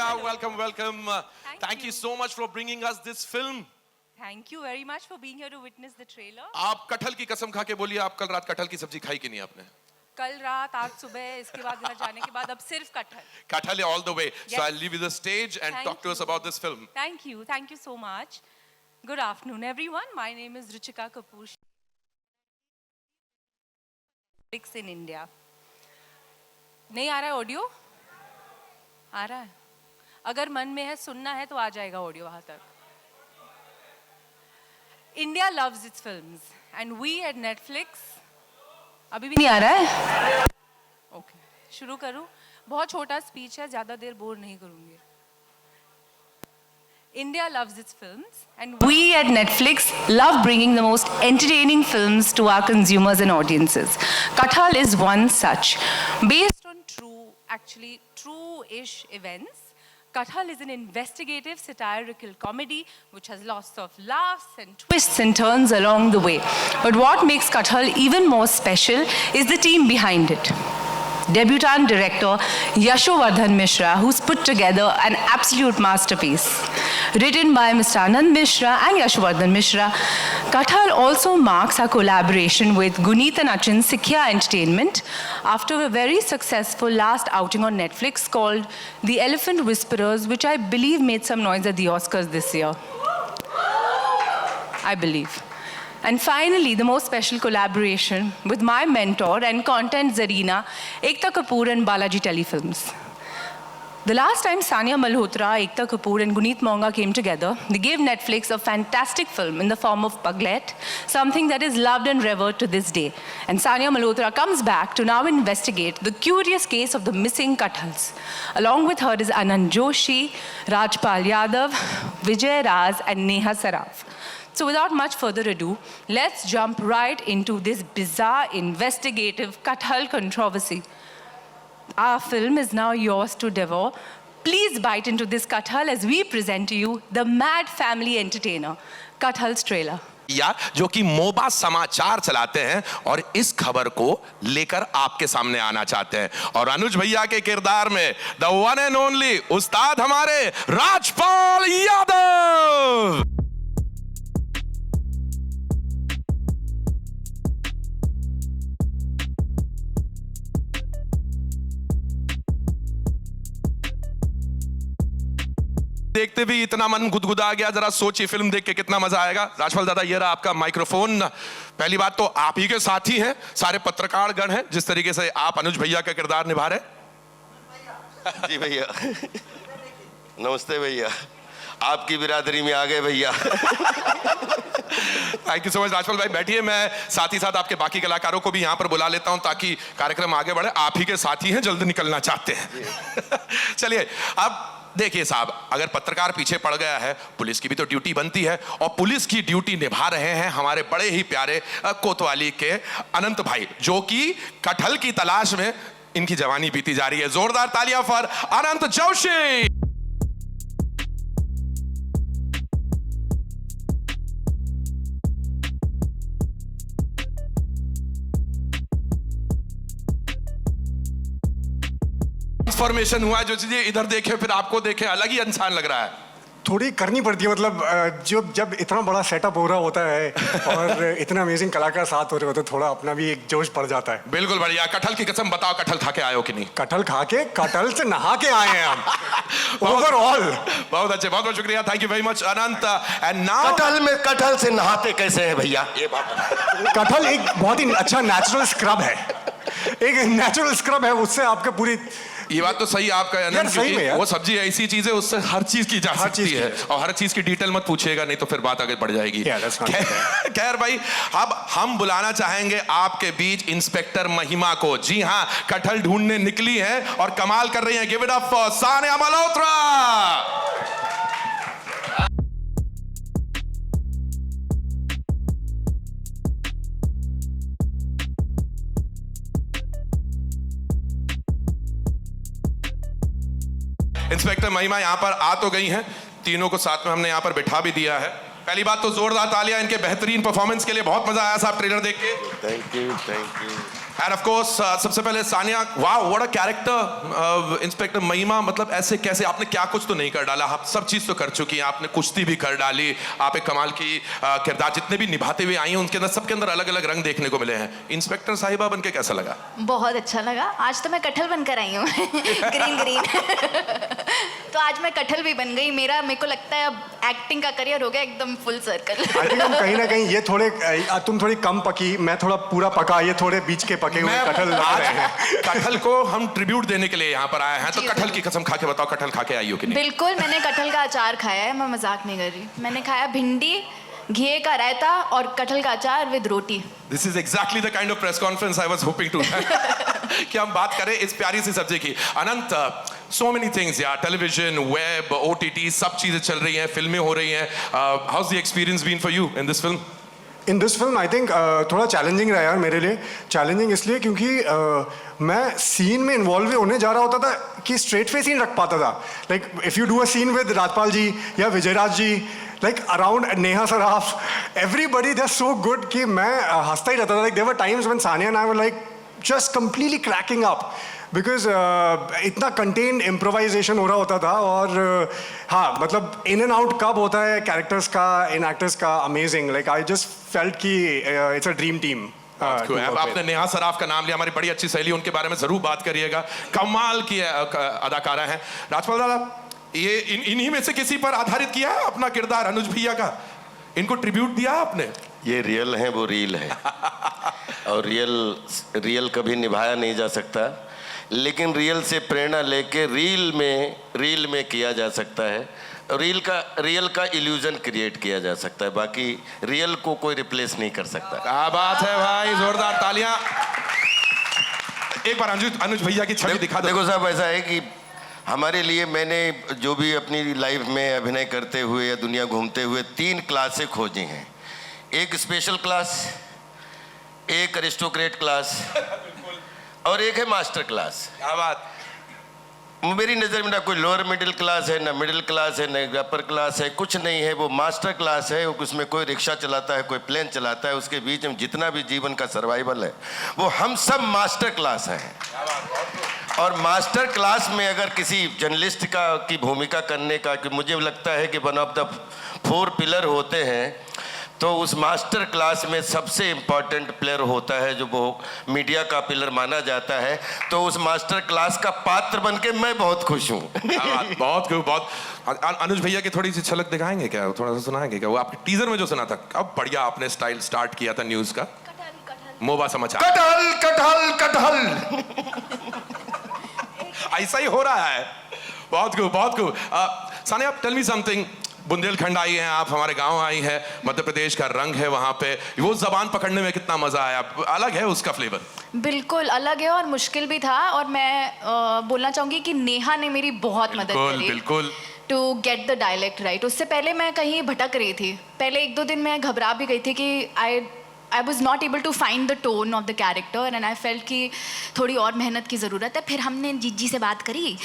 Yeah, welcome. Thank you so much for bringing us this film. Thank you very much for being here to witness the trailer. आप कटहल की कसम खा के बोलिए, आप कल रात कटहल की सब्जी खाई कि नहीं आपने? कल रात, आज सुबह, इसके बाद घर जाने के बाद अब सिर्फ कटहल. Kathal all the way. Yes. So I'll leave you the stage and Thank talk to us you. about this film. Thank you so much. Good afternoon, everyone. My name is Ruchika Kapoor. In India. नहीं आ रहा है audio? आ रहा है. अगर मन में है सुनना है तो आ जाएगा ऑडियो वहाँ तक. India loves its films and we at Netflix. अभी भी नहीं आ रहा है? Okay. शुरू करूँ? बहुत छोटा स्पीच है, ज़्यादा देर बोर नहीं करूँगी. India loves its films and we at Netflix love bringing the most entertaining films to our consumers and audiences. Kathal is one such. Based on true-ish events, Kathal is an investigative satirical comedy which has lots of laughs and twists and turns along the way. But what makes Kathal even more special is the team behind it. Debutant director Yashowardhan Mishra, who's put together an absolute masterpiece. Written by Mr. Anand Mishra and Yashowardhan Mishra, Kathal also marks our collaboration with Guneet and Achin Sikhya Entertainment after a very successful last outing on Netflix called The Elephant Whisperers, which I believe made some noise at the Oscars this year. I believe. And finally, the most special collaboration with my mentor and content Zarina, Ekta Kapoor and Balaji Telefilms. The last time Sania Malhotra, Ekta Kapoor and Guneet Monga came together, they gave Netflix a fantastic film in the form of Puglet, something that is loved and revered to this day. And Sania Malhotra comes back to now investigate the curious case of the missing Kathals. Along with her is Anand Joshi, Rajpal Yadav, Vijay Raz and Neha Saraf. So without much further ado, let's jump right into this bizarre investigative Kathal controversy. Our film is now yours to devour. Please bite into this Kathal as we present to you the mad family entertainer, Kathal's trailer. या जो कि मोबा समाचार चलाते हैं और इस खबर को लेकर आपके सामने आना चाहते हैं और अनुज भैया के किरदार में द वन एंड ओनली उस्ताद हमारे राजपाल यादव. देखते भी इतना मन गुदगुदा गया, जरा सोचिए फिल्म देख के कितना मजा आएगा. राजपाल दादा, ये रहा आपका माइक्रोफोन. पहली बात तो आप ही के साथी हैं, सारे पत्रकार गण हैं, जिस तरीके से आप अनुज भैया का किरदार निभा रहे. जी भैया, नमस्ते भैया, आपकी बिरादरी में आ गए भैया. Thank you so much Rajpal भाई. बैठिए, मैं साथ ही साथ आपके बाकी कलाकारों को भी यहाँ पर बुला लेता हूँ ताकि कार्यक्रम आगे बढ़े. आप ही के साथी हैं, जल्द निकलना चाहते हैं. चलिए, अब देखिए साहब, अगर पत्रकार पीछे पड़ गया है, पुलिस की भी तो ड्यूटी बनती है और पुलिस की ड्यूटी निभा रहे हैं हमारे बड़े ही प्यारे कोतवाली के अनंत भाई, जो कि कटहल की तलाश में इनकी जवानी बीती जा रही है. जोरदार तालियां फॉर अनंत जोशी. ट्रांसफॉर्मेशन हुआ जो चीजें इधर देखे फिर आपको देखे, अलग ही इंसान लग रहा है. थोड़ी करनी पड़ती है, मतलब जब इतना बड़ा सेटअप हो रहा होता है और इतने अमेजिंग कलाकार साथ हो रहे होते हैं, थोड़ा अपना भी एक जोश पड़ जाता है. बिल्कुल बढ़िया. कटहल की कसम बताओ, कटहल खा के आए हो कि नहीं? कटहल खा के, कटहल से नहा के आए हैं हम. ओवरऑल बहुत अच्छे, बहुत बहुत शुक्रिया. Thank you very much Anant. And now कटहल में कटहल से नहाते कैसे हैं भैया? ये बात, कटहल एक बहुत ही अच्छा नेचुरल स्क्रब है. एक नेचुरल स्क्रब है, उससे आपके पूरी. ये बात तो सही आपका अनंत, क्योंकि वो सब्जी ऐसी चीज है, उससे हर चीज की जा सकती है और हर चीज की डिटेल मत पूछिएगा, नहीं तो फिर बात आगे बढ़ जाएगी. खैर भाई, अब हम बुलाना चाहेंगे आपके बीच इंस्पेक्टर महिमा को. जी हाँ, कटहल ढूंढने निकली हैं और कमाल कर रही हैं. Give it up for Sania Malhotra. Inspector महिमा यहाँ पर आ तो गई हैं, तीनों को साथ में हमने यहाँ पर बिठा भी दिया है. पहली बात तो जोरदार तालियां इनके बेहतरीन परफॉर्मेंस के लिए. बहुत मजा आया साहब ट्रेलर देख के. Thank you. And of course सबसे पहले सानिया, वाह व्हाट अ कैरेक्टर, इंस्पेक्टर महिमा, मतलब ऐसे कैसे, आपने क्या कुछ तो नहीं कर डाला, आप सब चीज तो कर चुकी हैं, आपने कुश्ती भी कर डाली, आप एक कमाल की किरदार जितने भी निभाते हुए आई हैं उनके अंदर, सबके अंदर अलग अलग रंग देखने को मिले हैं। इंस्पेक्टर साहिबा बनके कैसा लगा? बहुत अच्छा लगा। आज तो मैं कटहल बनकर आई हूँ ग्रीन ग्रीन तो आज मैं कटहल भी बन गई। मेरे को लगता है अब एक्टिंग का करियर हो गया एकदम फुल सर्कल। आई थिंक हम कहीं ना कहीं ये थोड़े तुम थोड़ी कम पकी, मैं थोड़ा पूरा पका, ये थोड़े बीच के पके हुए मैं कटहल लग आज रहे हैं। कटहल को हम ट्रिब्यूट देने के लिए यहाँ पर आए हैं, तो जी, कटहल की कसम खा के बताओ, कटहल खा के आई हो कि नहीं? बिल्कुल, मैंने कटहल का अचार खाया है, मैं मजाक नहीं कर रही। मैंने खाया भिंडी, घी का रायता और कटहल का अचार with roti. This is exactly the kind of press conference I was hoping to कि हम बात करें इस प्यारी सी सब्जी की। अनंत, so many things यार, टेलीविजन, वेब, OTT, सब चीजें चल रही हैं, फिल्में हो रही हैं। How's the experience been for you in this film? In this film I think थोड़ा चैलेंजिंग रहा यार मेरे लिए। चैलेंजिंग इसलिए क्योंकि मैं सीन में इन्वॉल्व होने जा रहा होता था कि स्ट्रेट फेस ही नहीं रख पाता था। Like if you do a scene with Rajpal ji या Vijay Raaz ji, like around Neha Saraf, everybody they are so good कि मैं हंसता ही रहता था। Like there were times when Sania and I were like just completely cracking up because इतना कंटेन्ड इम्प्रोवाइजेशन हो रहा होता था। और हाँ, मतलब इन एंड आउट कब होता है कैरेक्टर्स का, इन एक्टर्स का, amazing. Like I just felt कि इट्स अ ड्रीम टीम। अब आपने नेहा सराफ का नाम लिया, हमारी बड़ी अच्छी सहेली, उनके बारे में जरूर बात करिएगा, कमाल की अदाकारा है। राजपाल दादा, ये इन्हीं में से किसी पर आधारित किया है अपना किरदार, अनुज भैया का? इनको ट्रिब्यूट दिया आपने? ये रियल है, वो रील है और रियल कभी निभाया नहीं जा सकता, लेकिन रियल से प्रेरणा लेके रील में किया जा सकता है। रियल का इल्यूजन क्रिएट किया जा सकता है, बाकी रियल को कोई रिप्लेस नहीं कर सकता। क्या बात है भाई, जोरदार तालियां। एक बार अनुज भैया की छवि दिखा दो। देखो साहब, ऐसा है कि हमारे लिए, मैंने जो भी अपनी लाइफ में अभिनय करते हुए या दुनिया घूमते हुए 3 क्लासें खोजी हैं। एक स्पेशल क्लास, एक अरिस्टोक्रेट क्लास और एक है मास्टर क्लास। क्या बात। मेरी नज़र में ना कोई लोअर मिडिल क्लास है, ना मिडिल क्लास है, ना अपर क्लास है, कुछ नहीं है। वो मास्टर क्लास है। उसमें कोई रिक्शा चलाता है, कोई प्लेन चलाता है, उसके बीच में जितना भी जीवन का सर्वाइवल है वो हम सब मास्टर क्लास हैं। और मास्टर क्लास में अगर किसी जर्नलिस्ट की भूमिका करने का, कि मुझे लगता है कि वन ऑफ द 4 पिलर होते हैं, तो उस मास्टर क्लास में सबसे इम्पॉर्टेंट प्लेयर होता है जो वो मीडिया का पिलर माना जाता है। तो उस मास्टर क्लास का पात्र बन के मैं बहुत खुश हूँ। बहुत अनुज भैया की थोड़ी सी झलक दिखाएंगे क्या, थोड़ा सा सुनाएंगे क्या? वो आपके टीजर में जो सुना था, अब बढ़िया आपने स्टाइल स्टार्ट किया था न्यूज का, मोबा समाचार। कटहल कटहल कटहल ऐसा ही हो रहा है। बहुत खूब, बहुत खूब। Sania, tell me something. Bundelkhand आई हैं आप, हमारे गांव आई है, मध्य प्रदेश का रंग है वहां पे, वो जबान पकड़ने में कितना मजा आया? अलग है उसका फ्लेवर? बिल्कुल अलग है और मुश्किल भी था। और मैं बोलना चाहूँगी कि नेहा ने मेरी बहुत मदद करी। बिल्कुल to get the dialect right. उससे पहले मैं कहीं भटक रही थी। पहले 1-2 दिन मैं घबरा भी गई थी कि I was not able to find the tone of the character and I felt कि थोड़ी और मेहनत की ज़रूरत है। फिर हमने जीजी से बात करी,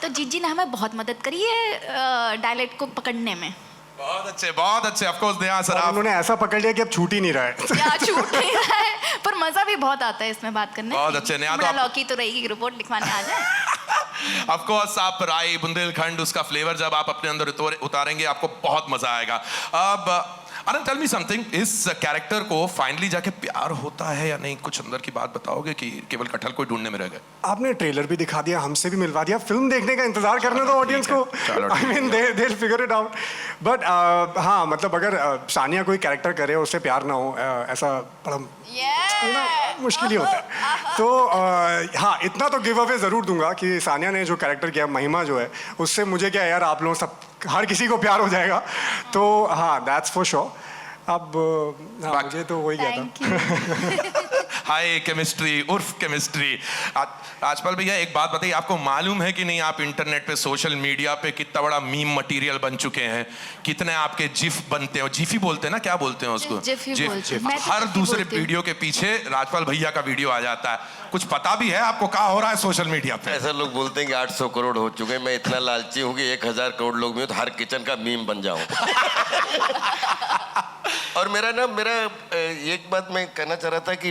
तो जीजी ने हमें बहुत मदद करी है डायलेक्ट को पकड़ने में। बहुत अच्छे, बहुत अच्छे। ऑफ कोर्स नेहा सराफ, उन्होंने ऐसा पकड़ लिया कि अब छूट ही नहीं रहा है। क्या छूट नहीं रहा है, पर मज़ा भी बहुत आता है इसमें बात करने। बहुत अच्छे। नेहा तो लौकी तो रहेगी, रिपोर्ट लिखवाने आ जाए। ऑफ कोर्स आप राई, बुंदेलखंड, उसका फ्लेवर जब आप अपने अंदर उतारेंगे आपको बहुत मजा आएगा। अब अनंत, टेल मी समथिंग, इस कैरेक्टर को फाइनली जाके प्यार होता है या नहीं? कुछ अंदर की बात बताओगे कि केवल कटहल को ढूंढने में रह गए? आपने ट्रेलर भी दिखा दिया, हमसे भी मिलवा दिया, फिल्म देखने का इंतजार करने दो ऑडियंस को। I mean they will figure it out. But हाँ, मतलब अगर सानिया कोई कैरेक्टर करे उससे प्यार ना हो, ऐसा बड़ा मुश्किल ही होता है। तो हाँ, इतना तो गिव अवे ज़रूर दूंगा कि सानिया ने जो कैरेक्टर किया, महिमा जो है, उससे मुझे क्या यार, आप लोग सब, हर किसी को प्यार हो जाएगा। तो हाँ, दैट्स फॉर श्योर। अब हाँ, मुझे तो वही कहता। हाय केमिस्ट्री उर्फ केमिस्ट्री। राजपाल भैया, एक बात बताइए, आपको मालूम है कि नहीं आप इंटरनेट पे, सोशल मीडिया पे कितना बड़ा मीम मटेरियल बन चुके हैं? कितने आपके जिफ बनते हैं, जिफी बोलते हैं ना, क्या बोलते हैं उसको? जिफ। हर दूसरे वीडियो के पीछे राजपाल भैया का वीडियो आ जाता है। कुछ पता भी है आपको क्या हो रहा है सोशल मीडिया पे? ऐसा लोग बोलते हैं कि 800 करोड़ हो चुके हैं। मैं इतना लालची हूँ कि 1000 करोड़ लोग में तो हर किचन का मीम बन जाऊं। और मेरा एक बात मैं कहना चाह रहा था कि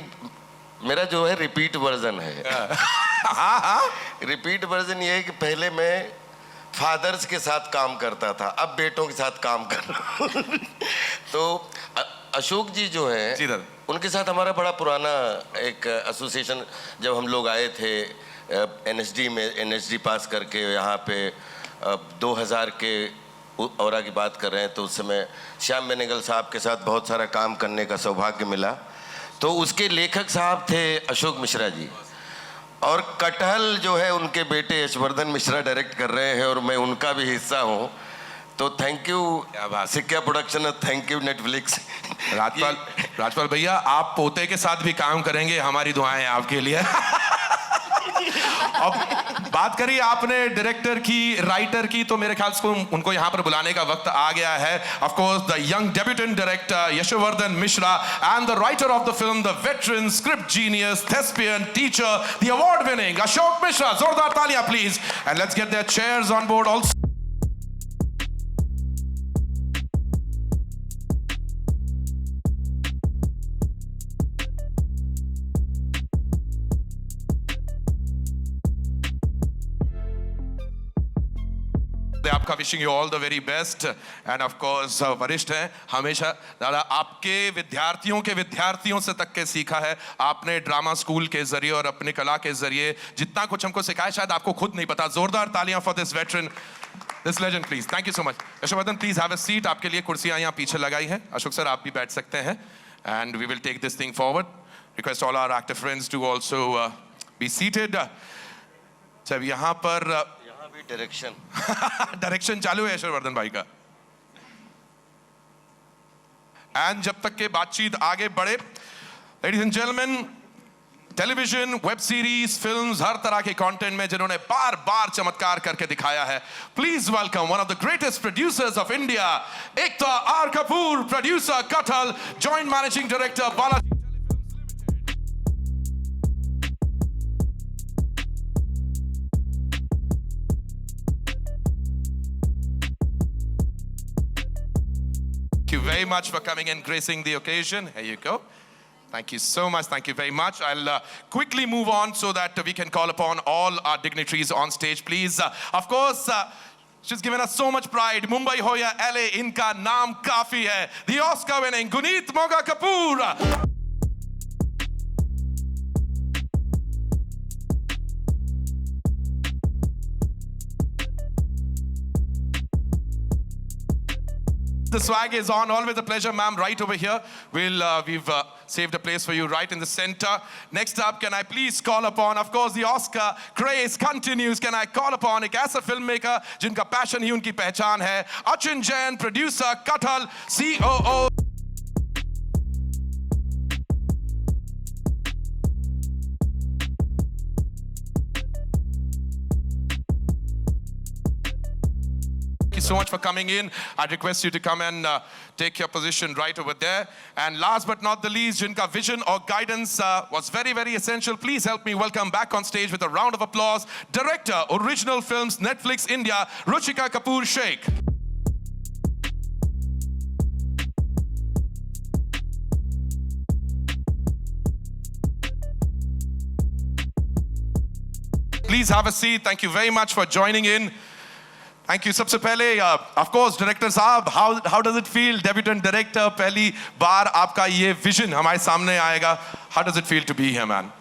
मेरा जो है रिपीट वर्जन है। हाँ हाँ रिपीट वर्जन ये है कि पहले मैं फादर्स के साथ काम करता था, अब बेटों के साथ काम कर रहा हूँ। तो अशोक जी जो है जी दादा। उनके साथ हमारा बड़ा पुराना एक एसोसिएशन, जब हम लोग आए थे एनएसडी में, एनएसडी पास करके यहाँ पे 2000 के औरा की बात कर रहे हैं, तो उस समय श्याम बेनेगल साहब के साथ बहुत सारा काम करने का सौभाग्य मिला। तो उसके लेखक साहब थे अशोक मिश्रा जी, और कटहल जो है उनके बेटे यशवर्धन मिश्रा डायरेक्ट कर रहे हैं, और मैं उनका भी हिस्सा हूँ। तो थैंक यू सिक्का production, thank you Netflix. Rajpal भैया, आप पोते के साथ भी काम करेंगे, हमारी दुआएं हैं आपके लिए। अब बात करी आपने डायरेक्टर की, राइटर की, तो मेरे ख्याल से उनको यहाँ पर बुलाने का वक्त आ गया है। Of course the young debutante director Yashvardhan Mishra and the writer of the film, the veteran script genius, thespian, teacher, the award winning Ashok Mishra. जोरदार तालियां please, and let's get their chairs on board also. आपका wishing you all the very best, and of course वरिष्ठ हैं हमेशा दादा, आपके विद्यार्थियों से तक के सीखा है आपने ड्रामा स्कूल के जरिए और अपने कला के जरिए, जितना कुछ हमको सिखाया शायद आपको खुद नहीं पता। जोरदार तालियां for this veteran, this legend please. Thank you so much. Yashwardhan please have a seat, आपके लिए कुर्सियां यहाँ पीछे लगाई हैं। अशोक सर आप भी बैठ सकते हैं, and we will take this thing forward. Request all our actor friends to also be seated. जब यहाँ पर डायरेक्शन चालू है यशवर्धन भाई का, एंड जब तक के बातचीत आगे बढ़े, ladies and gentleman, television, web series, films, हर तरह के कंटेंट में जिन्होंने बार बार चमत्कार करके दिखाया है, please welcome one of the greatest producers of India, Ekta R Kapoor, producer Kathal, joint managing director Balaji. Thank you very much for coming and gracing the occasion. Here you go. Thank you so much. Thank you very much. I'll quickly move on so that we can call upon all our dignitaries on stage, please. Of course, she's given us so much pride. Mumbai ho ya LA, inka naam kafi hai. The Oscar-winning Guneet Moga Kapoor. The swag is on. Always a pleasure, ma'am. Right over here. We've saved a place for you right in the center. Next up, can I please call upon, of course, the Oscar craze continues. Can I call upon एक ऐसा filmmaker जिनका passion ही उनकी पहचान है, Achin Jain, producer, Kathal, COO. Thank you so much for coming in. I'd request you to come and take your position right over there. And last but not the least, jinka vision or guidance was very, very essential. Please help me welcome back on stage with a round of applause, Director, Original Films, Netflix India, Ruchika Kapoor Sheikh. Please have a seat. Thank you very much for joining in. Thank you. सबसे पहले, of course, director साहब, how does it feel, debutant director, पहली बार आपका ये vision हमारे सामने आएगा. How does it feel to be here, man?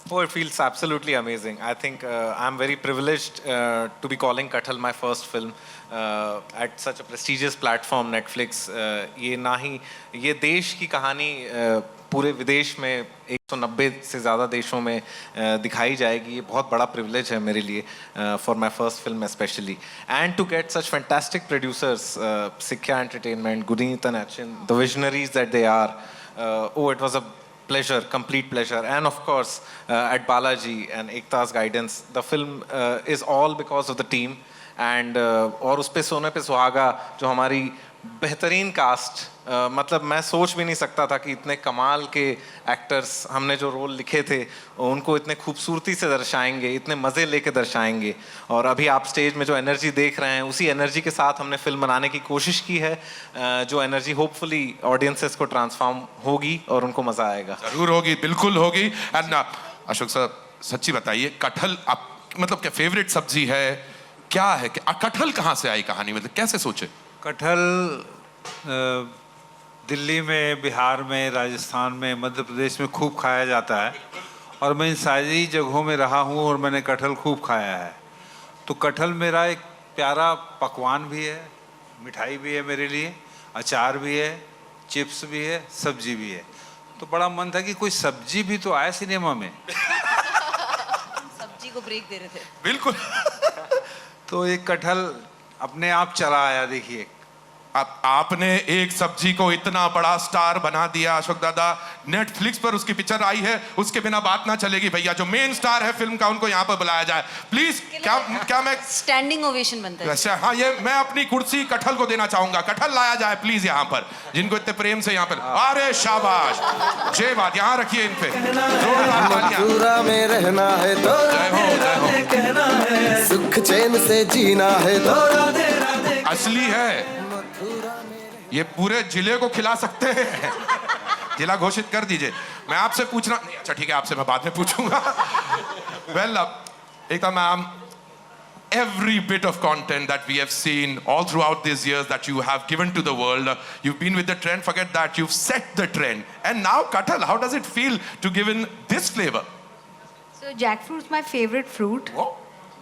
Oh, it feels absolutely amazing. I think I'm very privileged to be calling Kathal my first film at such a prestigious platform, Netflix. ये ना ही ये देश की कहानी पूरे विदेश में 190 से ज़्यादा देशों में दिखाई जाएगी. ये बहुत बड़ा privilege है मेरे लिए for my first film especially. And to get such fantastic producers, Sikya Entertainment, Guneet and Achin, the visionaries that they are. Oh, it was a pleasure, complete pleasure. And of course, at Balaji and Ekta's guidance, the film is all because of the team. And और उस पे सोने पे सुहागा जो हमारी बेहतरीन cast, मतलब मैं सोच भी नहीं सकता था कि इतने कमाल के एक्टर्स हमने जो रोल लिखे थे उनको इतने खूबसूरती से दर्शाएंगे, इतने मज़े लेके दर्शाएंगे। और अभी आप स्टेज में जो एनर्जी देख रहे हैं उसी एनर्जी के साथ हमने फिल्म बनाने की कोशिश की है, जो एनर्जी होपफुली ऑडियंसेस को ट्रांसफॉर्म होगी और उनको मज़ा आएगा। जरूर होगी, बिल्कुल होगी। एंड अशोक सर, सच्ची बताइए, कटहल आप मतलब क्या फेवरेट सब्जी है, क्या है, कटहल कहाँ से आई कहानी, मतलब कैसे सोचे? कटहल दिल्ली में, बिहार में, राजस्थान में, मध्य प्रदेश में खूब खाया जाता है और मैं इन सारी जगहों में रहा हूँ और मैंने कटहल खूब खाया है। तो कटहल मेरा एक प्यारा पकवान भी है, मिठाई भी है मेरे लिए, अचार भी है, चिप्स भी है, सब्जी भी है। तो बड़ा मन था कि कोई सब्जी भी तो आए सिनेमा में। सब्जी को ब्रेक दे रहे थे। बिल्कुल। तो एक कटहल अपने आप चला आया। देखिए, आपने एक सब्जी को इतना बड़ा स्टार बना दिया अशोक दादा। नेटफ्लिक्स पर उसकी पिक्चर आई है, उसके बिना बात ना चलेगी भैया। जो मेन स्टार है फिल्म का उनको यहाँ पर बुलाया जाए प्लीज। क्या मैं स्टैंडिंग ओवेशन बनता है। अच्छा हाँ, ये मैं अपनी कुर्सी कटहल को देना चाहूंगा। कटहल लाया जाए प्लीज यहाँ पर, जिनको इतने प्रेम से यहाँ पर। अरे शाबाश, जय बात, यहाँ रखिए इन पे मथुरा में रहना है तो जय हो, जय हो। सुख चैन से जीना है तो असली है ये, पूरे जिले को खिला सकते हैं। जिला घोषित कर दीजिए। मैं आपसे पूछना नहीं, अच्छा ठीक है, आपसे मैं बाद में पूछूंगा। वेल, एक तो ma'am, every bit of content that we have seen all throughout these years that you have given to the world, you've been with the trend, forget that, you've set the trend. And now Kathal, how does it feel to give in this flavor? So jackfruit's my favorite fruit. Whoa.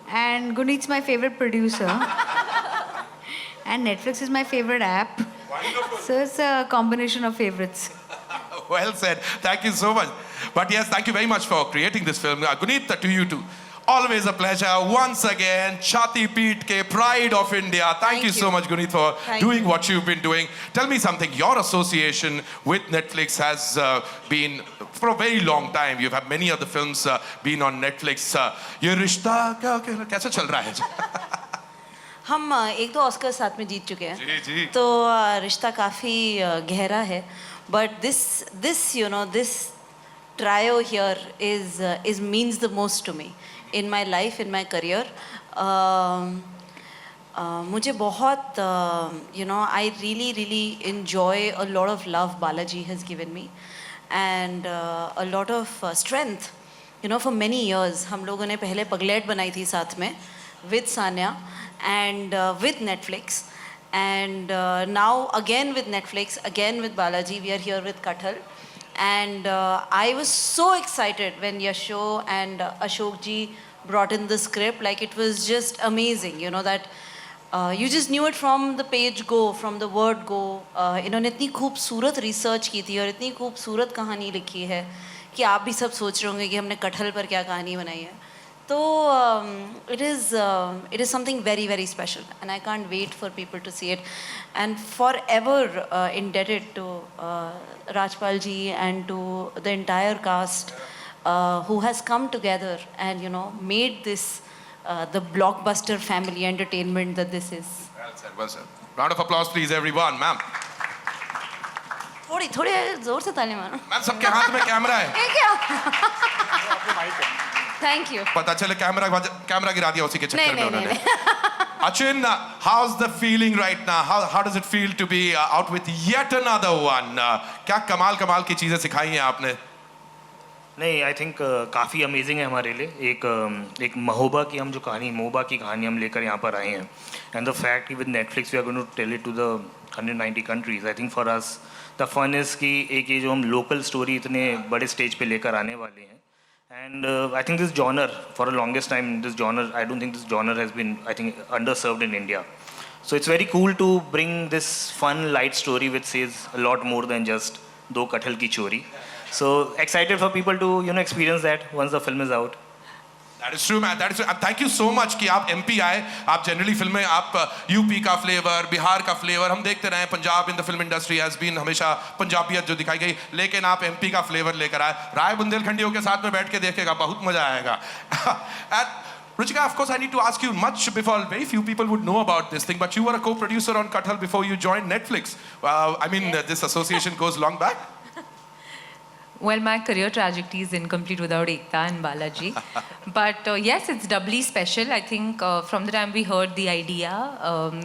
And Guneet's my favorite producer. And Netflix is my favorite app. So it's a combination of favorites. Well said. Thank you so much. But yes, thank you very much for creating this film. Guneet, to you too. Always a pleasure. Once again, Chati Peet ke Pride of India. Thank you so much, Guneet, for doing what you've been doing. Tell me something. Your association with Netflix has been for a very long time. You've had many other films been on Netflix. ये रिश्ता कैसे चल रहा है? हम एक दो Oscar साथ में जीत चुके हैं, जी। तो रिश्ता काफ़ी गहरा है। But this trio here is means the most to me in my life, in my career. मुझे बहुत I really enjoy a lot of love Balaji has given me and a lot of strength. For many years हम लोगों ने पहले पगलेट बनाई थी साथ में with Sanya and with Netflix, and now again with Netflix, again with Balaji, we are here with Kathal. And I was so excited when Yasho and Ashok ji brought in the script. Like, it was just amazing, that you just knew it from the page go, from the word go. इन्होंने इतनी खूबसूरत research की थी और इतनी खूबसूरत कहानी लिखी है कि आप भी सब सोच रहे होंगे कि हमने कटहल पर क्या कहानी बनाई है। तो it is something very special, and I can't wait for people to see it, and forever indebted to Rajpal ji and to the entire cast who has come together and made this the blockbuster family entertainment that this is. Well said. Round of applause please everyone. Ma'am, थोड़ी जोर से ताली मारो। Ma'am सबके हाथ में camera है। Thank you. पता चले कैमरा गिरा दिया उसी के चक्कर में उन्होंने। नहीं। Achin, how's the feeling right now? How does it feel to be out with yet another one? क्या कमाल की चीजें सिखाई हैं आपने? नहीं, आई थिंक काफ़ी अमेजिंग है हमारे लिए। एक महोबा की हम जो कहानी, मोहबा की कहानी हम लेकर यहाँ पर आए हैं, and the fact with Netflix we are going to tell it to the 190 countries. I think for us the fun is कि एक ये जो हम लोकल स्टोरी इतने बड़े स्टेज पे लेकर आने वाले हैं, and I think this genre, for the longest time, I don't think this genre has been, I think, underserved in India. So it's very cool to bring this fun, light story which says a lot more than just Do Kathal Ki Chori. So excited for people to, experience that once the film is out. That is true, man. That is true. Thank you so much कि आप MP आए। आप generally फिल्में, आप UP का flavour, Bihar का flavour हम देखते रहे। Punjab in the film industry has been हमेशा पंजाबियत जो दिखाई गई, लेकिन आप MP का फ्लेवर लेकर आए। राय बुंदेलखंडियों के साथ में बैठ के देखेगा, बहुत मजा आएगा। Ruchika, of course, I need to ask you much before very few people would know about this thing, but you were a co-producer on Kathal before you joined Netflix. I mean, this association goes long back. Well, my career trajectory is incomplete without Ekta and Balaji. But yes, it's doubly special. I think from the time we heard the idea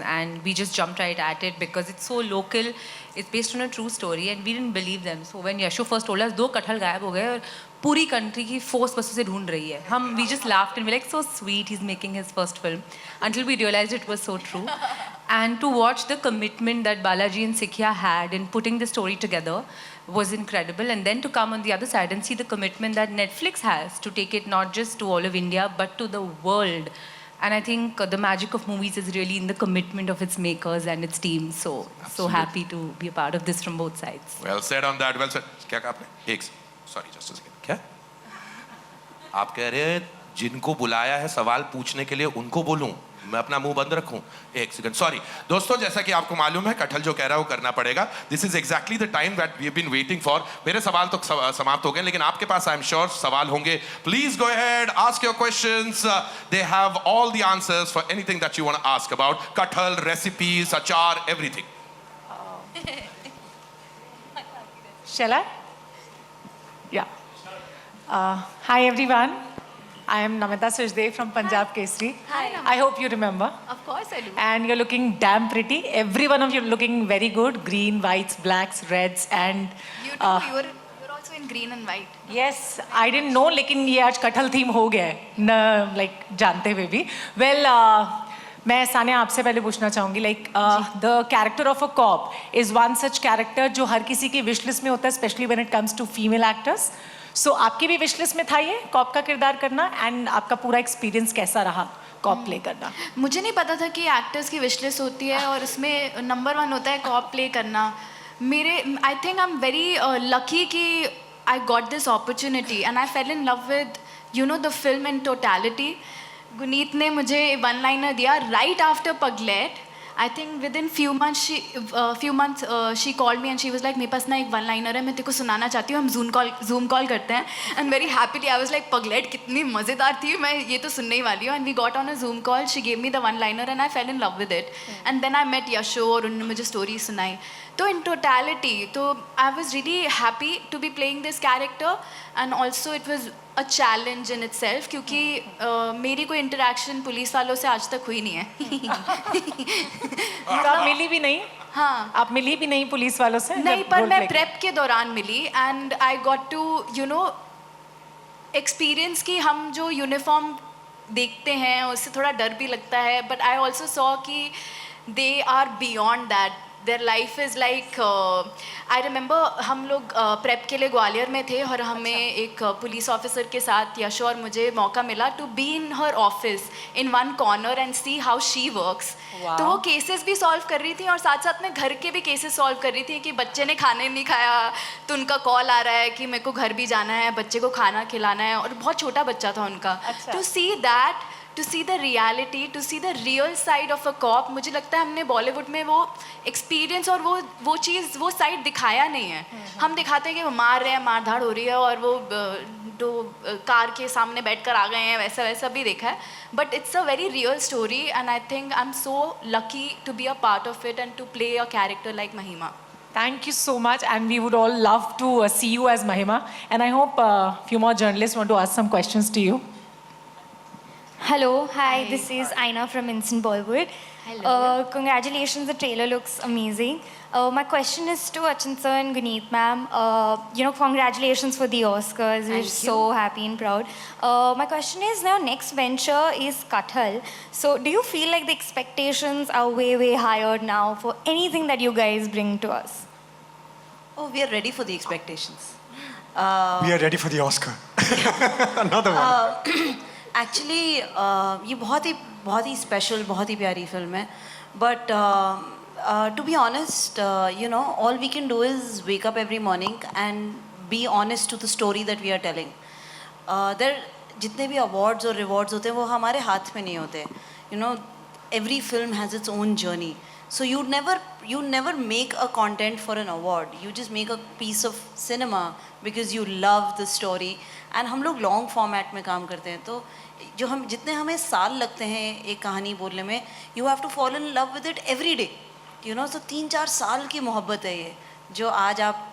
and we just jumped right at it because it's so local. It's based on a true story and we didn't believe them. So when Yashu first told us, 2 कटहल गायब हो गए और पूरी country की force बस उसे ढूंढ रही है. We just laughed and we're like, so sweet, he's making his first film. Until we realized it was so true. And to watch the commitment that Balaji and Sikya had in putting the story together was incredible. And then to come on the other side and see the commitment that Netflix has to take it not just to all of India, but to the world. And I think the magic of movies is really in the commitment of its makers and its team. So happy to be a part of this from both sides. Well said on that. Well said. क्या कहा आपने? Sorry, just a second. क्या? आप कह रहे हैं जिनको बुलाया है सवाल पूछने के लिए उनको बोलूं, मैं अपना मुंह बंद रखूं? एक सेकंड, सॉरी दोस्तों, जैसा कि आपको मालूम है कटहल जो कह रहा है वो करना पड़ेगा. This is exactly the time that we have been waiting for. मेरे सवाल तो समाप्त हो गए, लेकिन आपके पास आई एम श्योर सवाल होंगे. Please go ahead, ask your questions. They have all the answers for anything that you want to ask about kathal, recipes, achar, everything. Shall I? Yeah. Hi everyone. I am Namita Sachdev from Punjab Kesari. Hi. I hope you remember. Of course I do. And you're looking damn pretty. Every one of you looking very good. Green, whites, blacks, reds and... You too. You're also in green and white. Yes, I didn't know, लेकिन ये आज कटहल theme हो गया है न, like जानते हुए भी. Well, मैं सानिया आपसे पहले पूछना चाहूँगी, like the character of a cop is one such character जो हर किसी की wish list में होता है, especially when it comes to female actors. So आपकी भी wish list में था ये कॉप का किरदार करना, and आपका पूरा एक्सपीरियंस कैसा रहा कॉप प्ले करना? मुझे नहीं पता था कि एक्टर्स की विश लिस्ट होती है और इसमें नंबर 1 होता है कॉप प्ले करना. I think I am very lucky कि I got this opportunity and I fell in love with the film in totality. Guneet ने मुझे 1 लाइनर दिया right after Pagglait. I think within few months she called me and she was like, मेरे पास ना एक 1 liner है, मैं तेरे को सुनाना चाहती हूँ, हम जूम कॉल करते हैं. And very happily I was like, Pagglait कितनी मज़ेदार थी, मैं ये तो सुनने ही वाली हूँ. And we got on a Zoom call, she gave me the 1 liner and I fell in love with it. And then I met Yashu और उन्होंने मुझे स्टोरी सुनाई. तो in totality, तो I was really happy to be playing this character and also it was a challenge in itself क्योंकि मेरी कोई interaction police वालों से आज तक हुई नहीं है. तो आप मिली भी नहीं? हाँ, आप मिली भी नहीं पुलिस वालों से? नहीं, पर मैं प्रेप के दौरान मिली and I got to experience कि हम जो यूनिफॉर्म देखते हैं उससे थोड़ा डर भी लगता है, बट आई ऑल्सो सॉ कि they are beyond that. Their life is like, I remember हम लोग प्रेप के लिए ग्वालियर में थे और हमें एक पुलिस ऑफिसर के साथ यश और मुझे मौका मिला to be in her office in 1 corner and see how she works. तो वो केसेस भी सॉल्व कर रही थी और साथ साथ में घर के भी केसेस सॉल्व कर रही थी कि बच्चे ने खाने नहीं खाया तो उनका कॉल आ रहा है कि मेरे को घर भी जाना है, बच्चे को खाना खिलाना है, और बहुत छोटा बच्चा था उनका. To see that, to see the reality, to see the real side of a cop, मुझे लगता है हमने बॉलीवुड में वो एक्सपीरियंस और वो चीज़, वो साइड दिखाया नहीं है. हम दिखाते हैं कि वो मार रहे हैं, मारधाड़ हो रही है और वो जो कार के सामने बैठकर आ गए हैं, वैसा वैसा भी देखा है. But it's a very real story and I think I am so lucky to be a part of it and to play a character like Mahima. Thank you so much, and we would all love to see you as Mahima. And I hope few more journalists want to ask some questions to you. Hello, hi, this is Aina from Instant Bollywood. Hello. Congratulations, the trailer looks amazing. My question is to Achin sir and Guneet ma'am. Congratulations for the Oscars. We're so happy and proud. My question is, now next venture is Kathal. So do you feel like the expectations are way, way higher now for anything that you guys bring to us? Oh, we are ready for the expectations. We are ready for the Oscar. Another one. Actually ये बहुत ही special, बहुत ही प्यारी film है. But to be honest, all we can do is wake up every morning and be honest to the story that we are telling. There जितने भी awards और रिवॉर्ड्स होते हैं वो हमारे हाथ में नहीं होते. Every film has its own journey. So you never make a content for an award. You just make a piece of cinema because you love the story and हम लोग लॉन्ग फॉर्मेट में काम करते हैं, तो जो हम जितने हमें साल लगते हैं एक कहानी बोलने में, you have to fall in love with it every day, you know. So 3-4 साल की मोहब्बत है ये, जो आज आप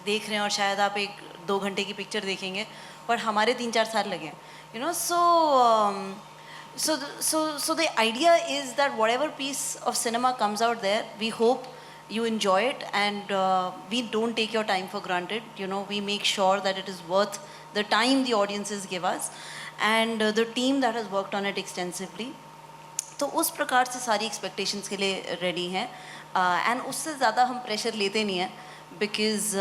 देख रहे हैं और शायद आप 1-2 घंटे की पिक्चर देखेंगे, पर हमारे 3-4 साल लगे हैं, you know. So the idea is that whatever piece of cinema comes out there, we hope you enjoy it, and we don't take your time for granted. You know, we make sure that it is worth the time the audiences give us, and the team that has worked on it extensively. तो उस प्रकार से सारी expectations के लिए ready हैं, and उससे ज़्यादा हम pressure लेते नहीं हैं, because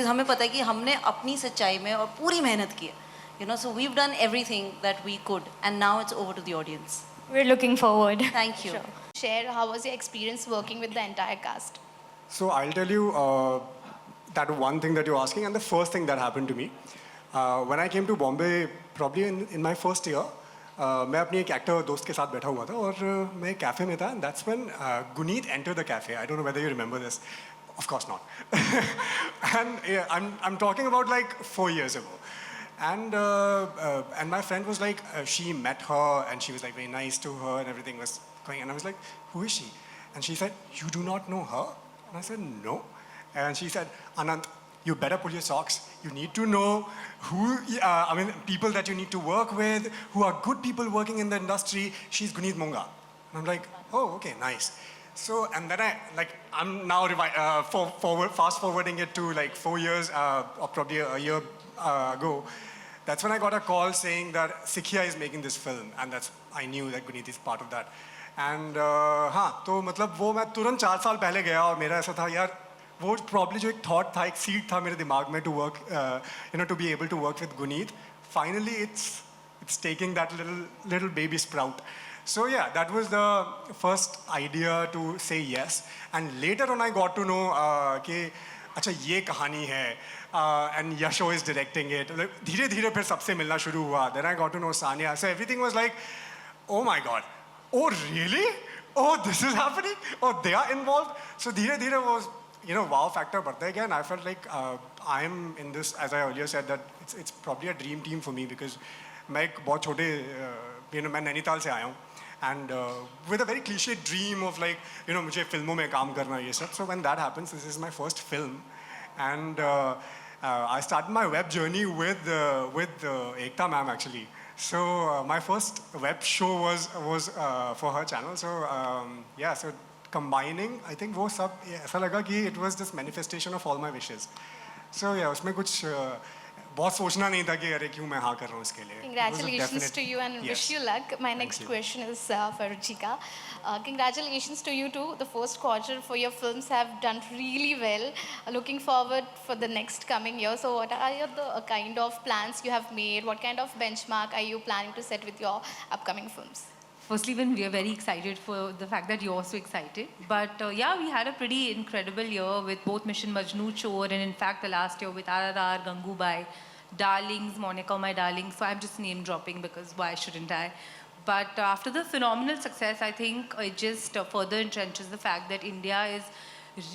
हमें पता है कि हमने अपनी सच्चाई में और पूरी मेहनत की है. You know, so we've done everything that we could, and now it's over to the audience. We're looking forward. Thank you. Share how was your experience working with the entire cast? So I'll tell you that one thing that you're asking, and the first thing that happened to me when I came to Bombay, probably in my first year, मैं अपनी एक actor दोस्त के साथ बैठा हुआ था और मैं एक कैफ़े में था, and that's when Guneet entered the cafe. I don't know whether you remember this. Of course not. And yeah, I'm talking about like 4 years ago. And my friend was like, she met her and she was like very nice to her and everything was going. And I was like, who is she? And she said, you do not know her? And I said, no. And she said, Anant, you better pull your socks. You need to know people that you need to work with, who are good people working in the industry. She's Guneet Monga. And I'm like, oh, okay, nice. So, and then I'm now fast forwarding it to like 4 years or probably a year ago. That's when I got a call saying that Sikhia is making this film, and I knew that Guneet is part of that. And हाँ, तो मतलब वो मैं तुरंत 4 साल पहले गया और मेरा ऐसा था यार, वो probably जो एक thought था, एक seed था मेरे दिमाग में to work, to be able to work with Guneet. Finally, it's taking that little baby sprout. So yeah, that was the first idea to say yes. And later on, I got to know कि अच्छा ये कहानी है, and Yasho is directing it. धीरे धीरे फिर सबसे मिलना शुरू हुआ. Then I got to know Sania. So everything was like, oh my God, oh really? Oh, this is happening? Oh, they are involved? So धीरे धीरे was, wow factor बढ़ता है. And I felt like I am in this, as I earlier said, that it's probably a dream team for me, because मैं एक बहुत छोटे, मैं नैनीताल से आया हूँ. And with a very cliche dream of like, मुझे फिल्मों में काम करना ये सब. So when that happens, this is my first film. And I started my web journey with Ekta ma'am actually. So my first web show was for her channel. So yeah, so combining, I think वो सब ऐसा लगा कि it was this manifestation of all my wishes. So yeah, उसमें कुछ बहुत सोचना नहीं था कि अरे क्यों मैं हाँ कर रहा हूँ इसके लिए. Congratulations to you and wish you luck. My next question is for Ruchika. Congratulations to you too. The first quarter for your films have done really well. Looking forward for the next coming year. So what are the kind of plans you have made? What kind of benchmark are you planning to set with your upcoming films? Firstly, we are very excited for the fact that you're also excited. But yeah, we had a pretty incredible year with both Mission Majnu, Chor, and in fact the last year with RRR, Gangubai, Darlings, Monica, My Darling. So I'm just name dropping because why shouldn't I? But after the phenomenal success, I think it just further entrenches the fact that India is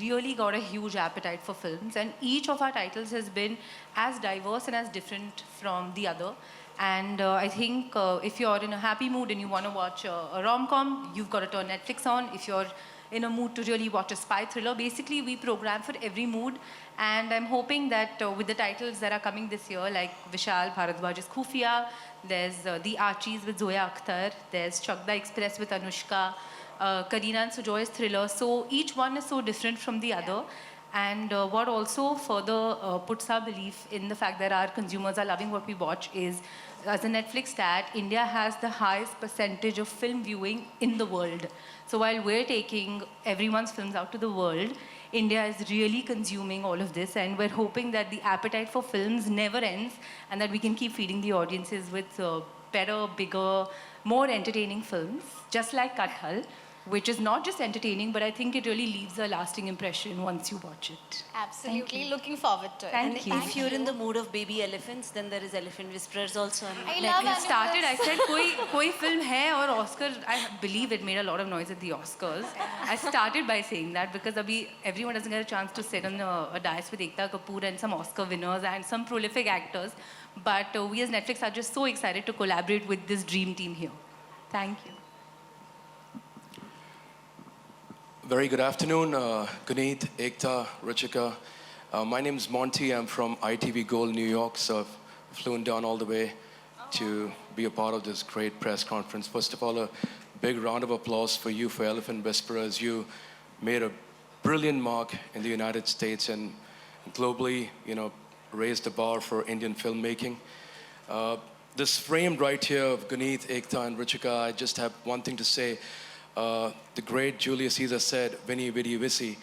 really got a huge appetite for films, and each of our titles has been as diverse and as different from the other. And I think if you're in a happy mood and you want to watch a rom-com, you've got to turn Netflix on. If you're in a mood to really watch a spy thriller, basically we program for every mood. And I'm hoping that with the titles that are coming this year, like Vishal Bharadwaj's Khufiya, there's The Archies with Zoya Akhtar, there's Chakda Express with Anushka, Kareena and Sujoy's Thriller. So each one is so different from the other. And what also further puts our belief in the fact that our consumers are loving what we watch is, as a Netflix stat, India has the highest percentage of film viewing in the world. So while we're taking everyone's films out to the world, India is really consuming all of this, and we're hoping that the appetite for films never ends and that we can keep feeding the audiences with better, bigger, more entertaining films, just like Kathal. which is not just entertaining, but I think it really leaves a lasting impression once you watch it. Absolutely. Looking forward to it. Thank you. If you're in the mood of baby elephants, then there is Elephant Whisperers also. On I Netflix. love It started, I animals. said, koi film hai or Oscar, I believe it made a lot of noise at the Oscars. I started by saying that because abhi everyone doesn't get a chance to sit on a dais with Ekta Kapoor and some Oscar winners and some prolific actors. But we as Netflix are just so excited to collaborate with this dream team here. Thank you. Very good afternoon, Guneet, Ekta, Ruchika. My name is Monty. I'm from ITV Gold, New York, so I've flown down all the way to be a part of this great press conference. First of all, a big round of applause for you, for Elephant Whisperers. You made a brilliant mark in the United States and globally, raised the bar for Indian filmmaking. This frame right here of Guneet, Ekta, and Ruchika, I just have one thing to say. The great Julius Caesar said, Vini, Vidi, Vici.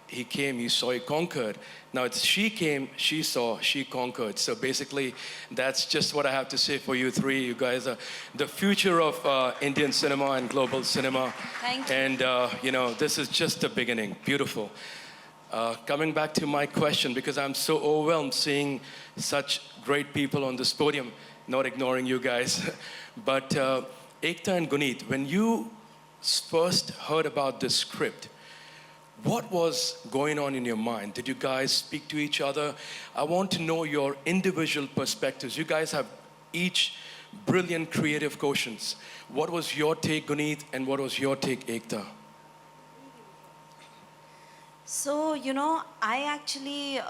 He came, he saw, he conquered. Now it's she came, she saw, she conquered. So basically, that's just what I have to say for you three. You guys are the future of Indian cinema and global cinema. Thank you. And, this is just the beginning. Beautiful. Coming back to my question, because I'm so overwhelmed seeing such great people on this podium, not ignoring you guys. But Ekta and Guneet, when you first heard about this script, what was going on in your mind? Did you guys speak to each other? I want to know your individual perspectives. You guys have each brilliant creative quotients. What was your take, Guneet, and what was your take, Ekta? So, I actually,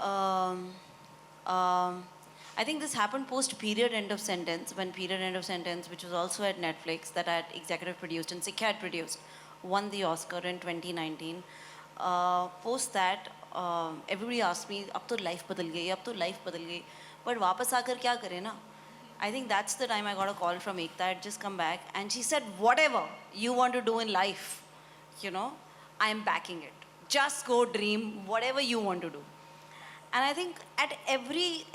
I think this happened post Period End of Sentence, when Period End of Sentence, which was also at Netflix, that I had executive produced and Sikha had produced, won the Oscar in 2019. Post that, everybody asked me, अब तो life बदल गई, अब तो life बदल गई, but वापस आकर क्या करें ना? I think that's the time I got a call from Ekta. I had just come back and she said, whatever you want to do in life, I am backing it. Just go dream whatever you want to do. And I think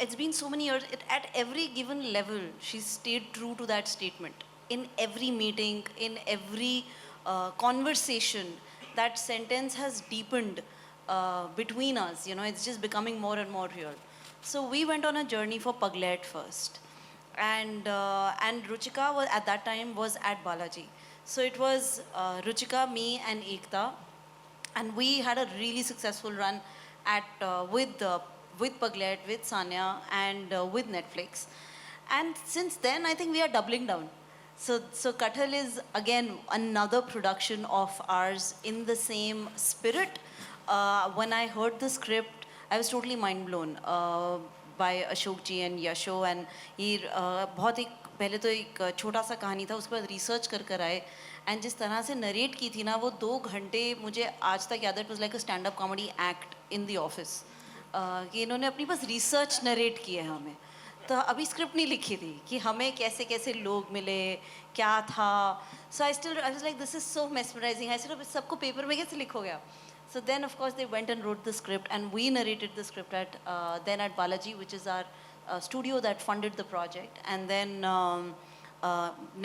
it's been so many years, at every given level, she stayed true to that statement. In every meeting, in every conversation, that sentence has deepened between us. It's just becoming more and more real. So we went on a journey for Paglet first. And Ruchika was, at that time was at Balaji. So it was Ruchika, me and Ekta. And we had a really successful run with Paglet, with Sanya, and with Netflix. And since then, I think we are doubling down. So Kathal is, again, another production of ours in the same spirit. When I heard the script, I was totally mind blown by Ashok ji and Yasho. And ये बहुत एक पहले तो एक छोटा सा कहानी था, उसके बाद रिसर्च कर आए. एंड जिस तरह से नरेट की थी ना, वो 2 घंटे मुझे आज तक याद है. It was like a stand up comedy act in the office, कि इन्होंने अपनी बस रिसर्च नरेट की है हमें. तो अभी स्क्रिप्ट नहीं लिखी थी कि हमें कैसे कैसे लोग मिले, क्या था. So I was like this is so mesmerising. I said सबको पेपर में कैसे लिखोगे आप. So then, of course, they went and wrote the script, and we narrated the script at Balaji, which is our studio that funded the project. And then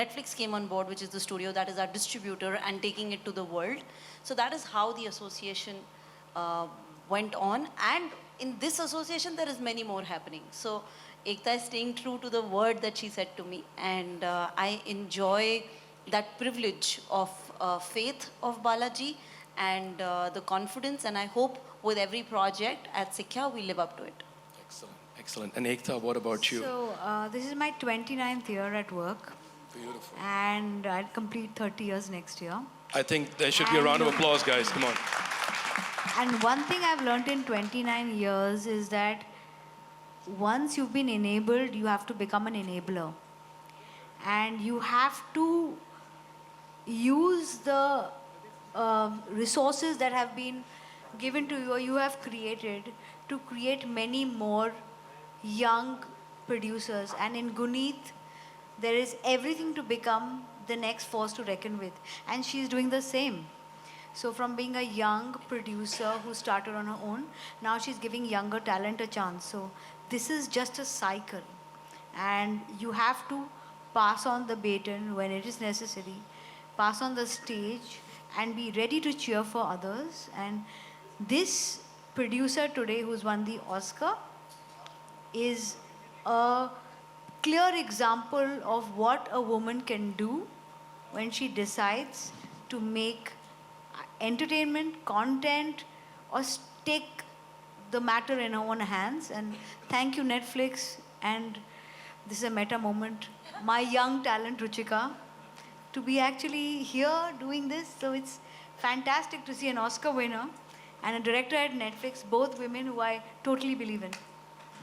Netflix came on board, which is the studio that is our distributor and taking it to the world. So that is how the association went on. And in this association, there is many more happening. So Ekta is staying true to the word that she said to me. And I enjoy that privilege of faith of Balaji and the confidence, and I hope with every project at Sikha we live up to it. Excellent. And Ekta, what about you? So this is my 29th year at work. Beautiful. And I'll complete 30 years next year. I think there should be a round of applause, guys. Come on. And one thing I've learned in 29 years is that once you've been enabled, you have to become an enabler. And you have to use the resources that have been given to you or you have created to create many more young producers. And in Guneet, there is everything to become the next force to reckon with. And she's doing the same. So from being a young producer who started on her own, now she's giving younger talent a chance. So this is just a cycle. And you have to pass on the baton when it is necessary. pass on the stage, and be ready to cheer for others. And this producer today who's won the Oscar is a clear example of what a woman can do when she decides to make entertainment, content, or take the matter in her own hands. And thank you, Netflix. And this is a meta moment. My young talent, Ruchika, to be actually here doing this. So it's fantastic to see an Oscar winner and a director at Netflix, both women who I totally believe in.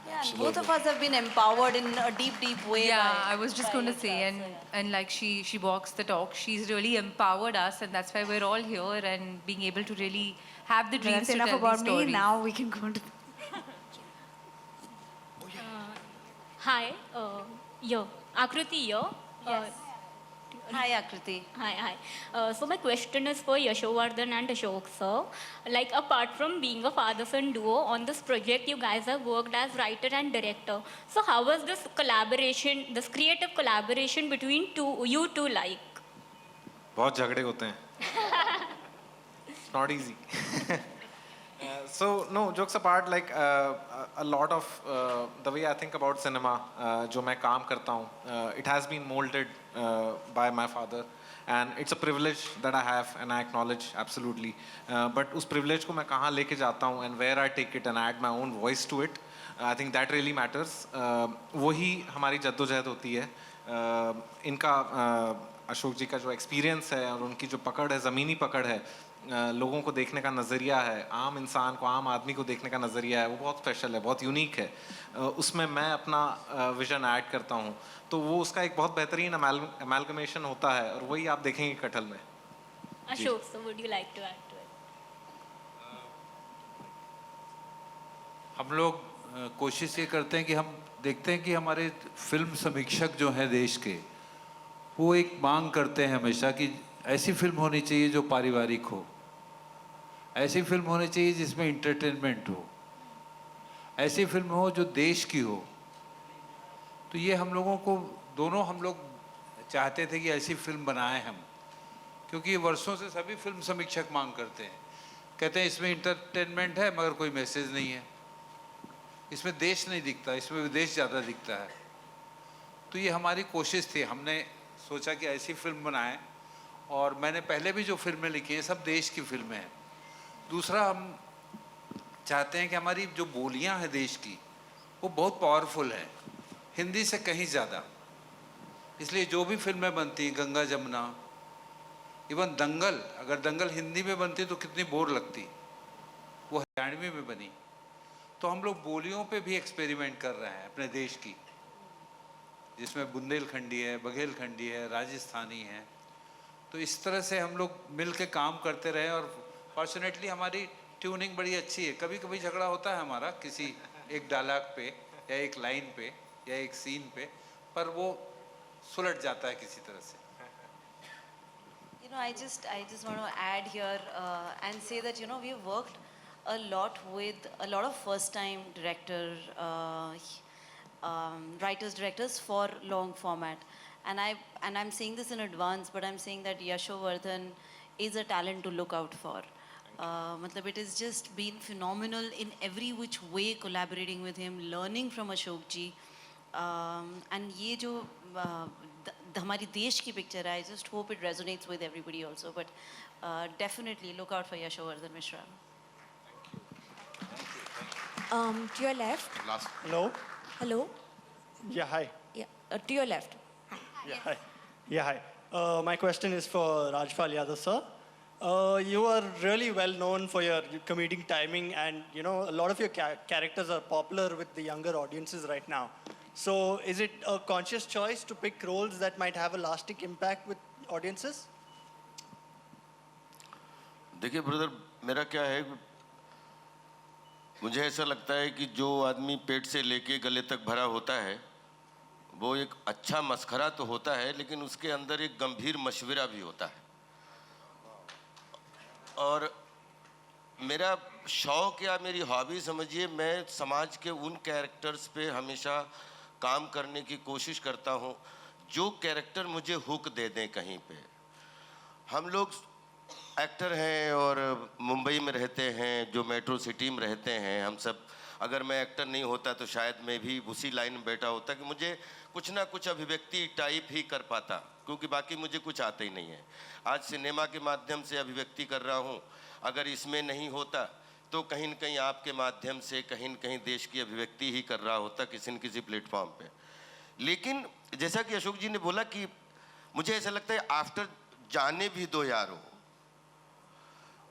Yeah, and both of us have been empowered in a deep, deep way. Yeah, by- I was just by going to Ekta, say, so and like she walks the talk. She's really empowered us, and that's why we're all here and being able to really have the dreams That's to enough tell about these me. stories. Now we can go to. Hi, Akriti here. Yes. Hi, Akriti. Hi. So my question is for Yashovardhan and Ashok sir. Like apart from being a father-son duo on this project, you guys have worked as writer and director. So how was this collaboration, this creative collaboration between you two like? बहुत झगड़े होते हैं. It's not easy. So no, jokes apart, like a lot of the way I think about cinema, जो मैं काम करता हूँ, it has been molded by my father, and it's a privilege that I have, and I acknowledge absolutely. But उस privilege को मैं कहाँ लेके जाता हूँ, and where I take it and add my own voice to it, I think that really matters. वही हमारी जद्दोजहद होती है. इनका अशोक जी का जो एक्सपीरियंस है और उनकी जो पकड़ है, ज़मीनी पकड़ है, लोगों को देखने का नज़रिया है, आम इंसान को, आम आदमी को देखने का नज़रिया है, वो बहुत स्पेशल है, बहुत यूनिक है. उसमें मैं अपना विजन ऐड करता हूँ, तो वो उसका एक बहुत बेहतरीन अमेलगमेशन होता है, और वही आप देखेंगे कटहल में. Ashok, so would you like to add to it? हम लोग कोशिश ये करते हैं कि हम देखते हैं कि हमारे फिल्म समीक्षक जो हैं देश के, वो एक मांग करते हैं हमेशा कि ऐसी फिल्म होनी चाहिए जो पारिवारिक हो, ऐसी फिल्म होनी चाहिए जिसमें इंटरटेनमेंट हो, ऐसी फिल्म हो जो देश की हो. तो ये हम लोगों को, दोनों हम लोग चाहते थे कि ऐसी फिल्म बनाएं हम, क्योंकि वर्षों से सभी फिल्म समीक्षक मांग करते हैं, कहते हैं इसमें इंटरटेनमेंट है मगर कोई मैसेज नहीं है, इसमें देश नहीं दिखता, इसमें विदेश ज़्यादा दिखता है. तो ये हमारी कोशिश थी, हमने सोचा कि ऐसी फिल्म बनाएं. और मैंने पहले भी जो फिल्में लिखी हैं सब देश की फिल्में हैं. दूसरा, हम चाहते हैं कि हमारी जो बोलियां हैं देश की, वो बहुत पावरफुल हैं, हिंदी से कहीं ज़्यादा. इसलिए जो भी फिल्में बनती, गंगा जमुना, इवन दंगल, अगर दंगल हिंदी में बनती तो कितनी बोर लगती, वो हरियाणवी में बनी. तो हम लोग बोलियों पे भी एक्सपेरिमेंट कर रहे हैं अपने देश की, जिसमें बुंदेलखंडी है, बघेलखंडी है, राजस्थानी है. तो इस तरह से हम लोग मिल के काम करते रहे, और फॉर्चुनेटली हमारी ट्यूनिंग बड़ी अच्छी है. कभी कभी झगड़ा होता है हमारा किसी एक डायलॉग पे या एक लाइन पे या एक सीन पे, पर वो सुलट जाता है किसी तरह से. You know, I just want to add here and say that, you know, we've worked a lot with a lot of first-time writers, directors for long format. And I'm saying this in advance, but I'm saying that Yashovardhan is a talent to look out for. Matlab, it has just been phenomenal in every which way, collaborating with him, learning from Ashok ji. And ये जो हमारी देश की picture है, I just hope it resonates with everybody also. But definitely look out for Yashovardhan Mishra. To your left. Hello. Hello. Yeah, hi. Yeah. To your left. Yeah, hi. Yeah, hi. My question is for Rajpal Yadav, sir. You are really well known for your comedic timing, and you know a lot of your characters are popular with the younger audiences right now. So, is it a conscious choice to pick roles that might have a lasting impact with audiences? देखिए brother, मेरा क्या है, मुझे ऐसा लगता है कि जो आदमी पेट से लेके गले तक भरा होता है, वो एक अच्छा मस्खरा तो होता है, लेकिन उसके अंदर एक गंभीर मशवरा भी होता है. और मेरा शौक़ या मेरी हॉबी समझिए, मैं समाज के उन कैरेक्टर्स पे हमेशा काम करने की कोशिश करता हूँ जो कैरेक्टर मुझे हुक दे दें कहीं पे. हम लोग एक्टर हैं और मुंबई में रहते हैं, जो मेट्रो सिटी में रहते हैं हम सब। अगर मैं एक्टर नहीं होता तो शायद मैं भी उसी लाइन में बैठा होता कि मुझे कुछ ना कुछ अभिव्यक्ति टाइप ही कर पाता, क्योंकि बाकी मुझे कुछ आता ही नहीं है। आज सिनेमा के माध्यम से अभिव्यक्ति कर रहा हूँ, अगर इसमें नहीं होता तो कहीं न कहीं आपके माध्यम से कहीं न कहीं देश की अभिव्यक्ति ही कर रहा होता किसी न किसी प्लेटफॉर्म पे। लेकिन जैसा कि अशोक जी ने बोला कि मुझे ऐसा लगता है आफ्टर जाने भी दो यारो।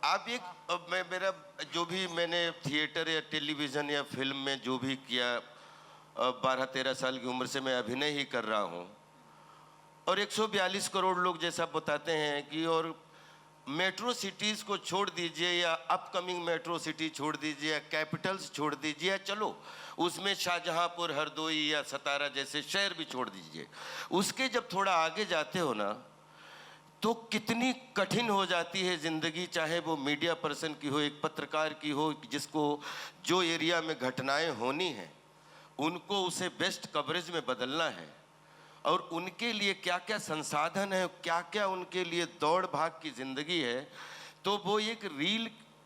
आप एक मैं मेरा जो भी मैंने थिएटर या टेलीविज़न या फिल्म में जो भी किया, 12-13 साल की उम्र से मैं अभिनय ही कर रहा हूँ। और 142 करोड़ लोग जैसा बताते हैं कि, और मेट्रो सिटीज़ को छोड़ दीजिए या अपकमिंग मेट्रो सिटी छोड़ दीजिए या कैपिटल्स छोड़ दीजिए, चलो उसमें शाहजहाँपुर, हरदोई या सतारा जैसे शहर भी छोड़ दीजिए, उसके जब थोड़ा आगे जाते हो ना तो कितनी कठिन हो जाती है ज़िंदगी, चाहे वो मीडिया पर्सन की हो, एक पत्रकार की हो, जिसको जो एरिया में घटनाएं होनी हैं उनको उसे बेस्ट कवरेज में बदलना है, और उनके लिए क्या क्या संसाधन है, क्या क्या उनके लिए दौड़ भाग की ज़िंदगी है। तो वो एक